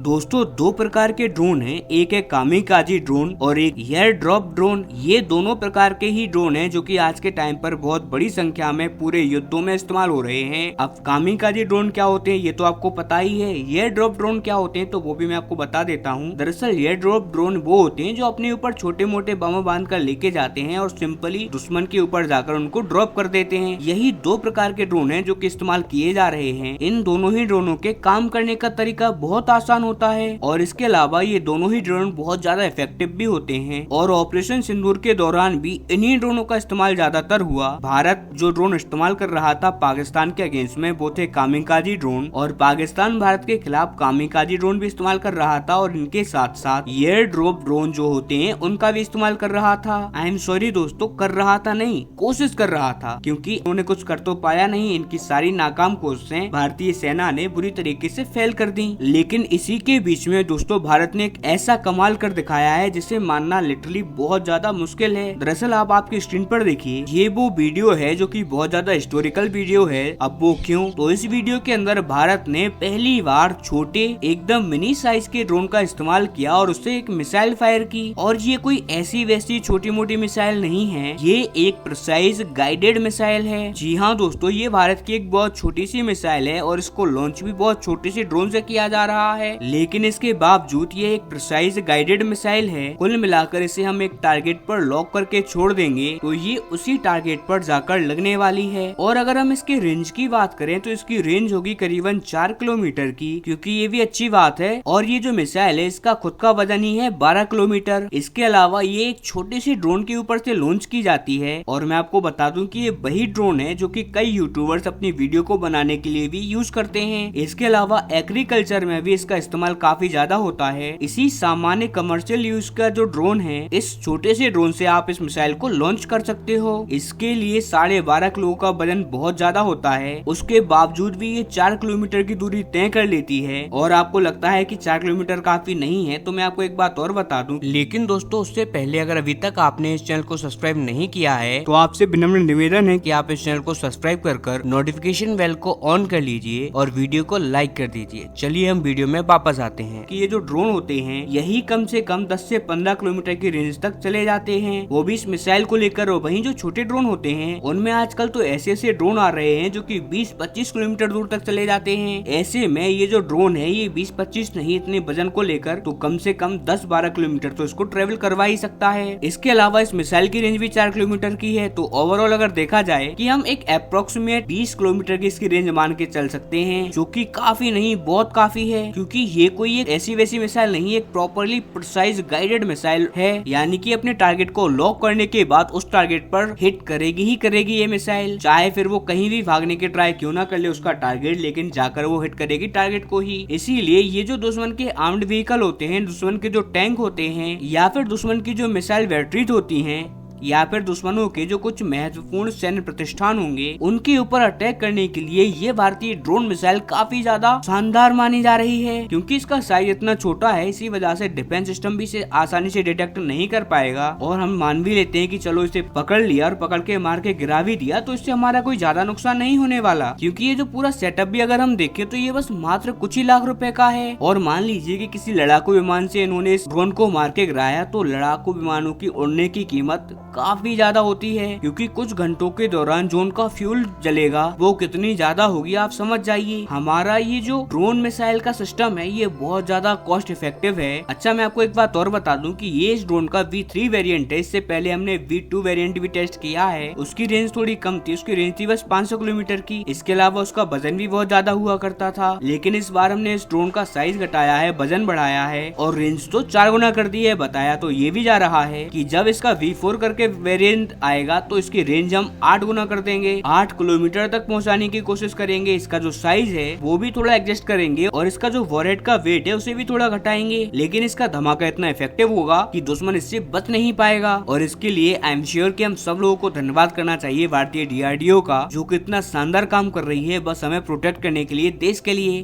दोस्तों दो प्रकार के ड्रोन हैं, एक है कामिकाजी ड्रोन और एक एयर ड्रॉप ड्रोन। ये दोनों प्रकार के ही ड्रोन हैं जो कि आज के टाइम पर बहुत बड़ी संख्या में पूरे युद्धों में इस्तेमाल हो रहे हैं। अब कामिकाजी ड्रोन क्या होते हैं ये तो आपको पता ही है। एयर ड्रॉप ड्रोन क्या होते हैं तो वो भी मैं आपको बता देता हूँ। दरअसल एयर ड्रॉप ड्रोन वो होते हैं जो अपने ऊपर छोटे मोटे बम बांध कर लेके जाते हैं और सिंपली दुश्मन के ऊपर जाकर उनको ड्रॉप कर देते हैं। यही दो प्रकार के ड्रोन है जो कि इस्तेमाल किए जा रहे हैं। इन दोनों ही ड्रोनों के काम करने का तरीका बहुत आसान होता है और इसके अलावा ये दोनों ही ड्रोन बहुत ज्यादा इफेक्टिव भी होते हैं और ऑपरेशन सिंदूर के दौरान भी इन्हीं ड्रोनों का इस्तेमाल ज्यादातर हुआ। भारत जो ड्रोन इस्तेमाल कर रहा था पाकिस्तान के अगेंस्ट में वो थे कामिकाजी ड्रोन और पाकिस्तान भारत के खिलाफ कामिकाजी ड्रोन भी इस्तेमाल कर रहा था और इनके साथ साथ एयर ड्रॉप ड्रोन जो होते हैं उनका भी इस्तेमाल कर रहा था। आई एम सॉरी दोस्तों, कर रहा था नहीं, कोशिश कर रहा था, क्योंकि उन्होंने कुछ कर तो पाया नहीं। इनकी सारी नाकाम कोशिशें भारतीय सेना ने बुरी तरीके से फेल कर दी। लेकिन इसी के बीच में दोस्तों भारत ने एक ऐसा कमाल कर दिखाया है जिसे मानना लिटरली बहुत ज्यादा मुश्किल है। दरअसल आप आपकी स्क्रीन पर देखिए, ये वो वीडियो है जो कि बहुत ज्यादा हिस्टोरिकल वीडियो है। अब वो क्यों? तो इस वीडियो के अंदर भारत ने पहली बार छोटे एकदम मिनी साइज के ड्रोन का इस्तेमाल किया और उससे एक मिसाइल फायर की। और ये कोई ऐसी वैसी छोटी मोटी मिसाइल नहीं है, ये एक प्रिसाइज गाइडेड मिसाइल है। जी हाँ दोस्तों, ये भारत की एक बहुत छोटी सी मिसाइल है और इसको लॉन्च भी बहुत छोटे से ड्रोन से किया जा रहा है। लेकिन इसके बावजूद ये एक प्रिसाइज गाइडेड मिसाइल है। कुल मिलाकर इसे हम एक टारगेट पर लॉक करके छोड़ देंगे तो ये उसी टारगेट पर जाकर लगने वाली है। और अगर हम इसके रेंज की बात करें तो इसकी रेंज होगी करीबन 4 किलोमीटर की, क्योंकि ये भी अच्छी बात है। और ये जो मिसाइल है इसका खुद का वजन ही है 12 किलोमीटर। इसके अलावा ये एक छोटे से ड्रोन के ऊपर से लॉन्च की जाती है। और मैं आपको बता दूं कि ये वही ड्रोन है जो कि कई यूट्यूबर्स अपनी वीडियो को बनाने के लिए भी यूज करते हैं। इसके अलावा एग्रीकल्चर में भी इसका इस्तेमाल काफी ज्यादा होता है। इसी सामान्य कमर्शियल यूज का जो ड्रोन है, इस छोटे से ड्रोन से आप इस मिसाइल को लॉन्च कर सकते हो। इसके लिए 12.5 किलो का वजन बहुत ज्यादा होता है। उसके बावजूद भी ये 4 किलोमीटर की दूरी तय कर लेती है। और आपको लगता है कि 4 किलोमीटर काफी नहीं है, तो मैं आपको एक बात और बता दूं। लेकिन दोस्तों उससे पहले अगर अभी तक आपने इस चैनल को सब्सक्राइब नहीं किया है तो आपसे विनम्र निवेदन है कि आप इस चैनल को सब्सक्राइब कर नोटिफिकेशन बेल को ऑन कर लीजिए और वीडियो को लाइक कर दीजिए। चलिए हम वीडियो में वापस आते हैं कि ये जो ड्रोन होते हैं यही कम से कम 10 से 15 किलोमीटर की रेंज तक चले जाते हैं, वो भी इस मिसाइल को लेकर। और वहीं जो छोटे ड्रोन होते हैं उनमें आजकल तो ऐसे ऐसे ड्रोन आ रहे हैं जो कि 20-25 किलोमीटर दूर तक चले जाते हैं। ऐसे में ये जो ड्रोन है ये 20-25 नहीं, इतने वजन को लेकर तो कम से कम 10-12 किलोमीटर तो इसको ट्रेवल करवा ही सकता है। इसके अलावा इस मिसाइल की रेंज भी 4 किलोमीटर की है। तो ओवरऑल अगर देखा जाए कि हम एक अप्रोक्सीमेट 20 किलोमीटर की इसकी रेंज मान के चल सकते हैं, जो कि काफी नहीं बहुत काफी है। क्योंकि ये कोई एक ऐसी वैसी मिसाइल नहीं, एक प्रॉपरली प्रिसाइज गाइडेड मिसाइल है। यानी कि अपने टारगेट को लॉक करने के बाद उस टारगेट पर हिट करेगी ही करेगी ये मिसाइल, चाहे फिर वो कहीं भी भागने के ट्राई क्यों ना कर ले उसका टारगेट, लेकिन जाकर वो हिट करेगी टारगेट को ही। इसीलिए ये जो दुश्मन के आर्म्ड व्हीकल होते हैं, दुश्मन के जो टैंक होते हैं या फिर दुश्मन की जो मिसाइल बैटरीज होती हैं या फिर दुश्मनों के जो कुछ महत्वपूर्ण सैन्य प्रतिष्ठान होंगे उनके ऊपर अटैक करने के लिए ये भारतीय ड्रोन मिसाइल काफी ज्यादा शानदार मानी जा रही है। क्योंकि इसका साइज इतना छोटा है, इसी वजह से डिफेंस सिस्टम भी इसे आसानी से डिटेक्ट नहीं कर पाएगा। और हम मान भी लेते हैं कि चलो इसे पकड़ लिया और पकड़ के मार के गिरा भी दिया तो इससे हमारा कोई ज्यादा नुकसान नहीं होने वाला। क्योंकि ये जो पूरा सेटअप भी अगर हम देखें तो ये बस मात्र कुछ ही लाख रुपए का है। और मान लीजिए कि किसी लड़ाकू विमान से इन्होंने इस ड्रोन को मार के गिराया तो लड़ाकू विमानों की उड़ने की कीमत काफी ज्यादा होती है। क्योंकि कुछ घंटों के दौरान जो उनका फ्यूल जलेगा वो कितनी ज्यादा होगी आप समझ जाइए। हमारा ये जो ड्रोन मिसाइल का सिस्टम है ये बहुत ज्यादा कॉस्ट इफेक्टिव है। अच्छा मैं आपको एक बात और बता दूं कि ये इस ड्रोन का V3 वेरिएंट है। इससे पहले हमने V2 वेरिएंट भी टेस्ट किया है, उसकी रेंज थोड़ी कम थी, उसकी रेंज थी बस 500 किलोमीटर की। इसके अलावा उसका वजन भी बहुत ज्यादा हुआ करता था। लेकिन इस बार हमने इस ड्रोन का साइज घटाया है, वजन बढ़ाया है और रेंज तो 4 गुना कर दी है। बताया तो ये भी जा रहा है कि जब इसका V4 करके वेरिएंट आएगा तो इसकी रेंज हम 8 गुना कर देंगे, 8 किलोमीटर तक पहुंचाने की कोशिश करेंगे। इसका जो साइज है वो भी थोड़ा एडजस्ट करेंगे और इसका जो वॉरहेड का वेट है उसे भी थोड़ा घटाएंगे। लेकिन इसका धमाका इतना इफेक्टिव होगा कि दुश्मन इससे बच नहीं पाएगा। और इसके लिए आई एम श्योर कि हम सब लोगों को धन्यवाद करना चाहिए भारतीय DRDO का, जो कि इतना शानदार काम कर रही है बस हमें प्रोटेक्ट करने के लिए, देश के लिए।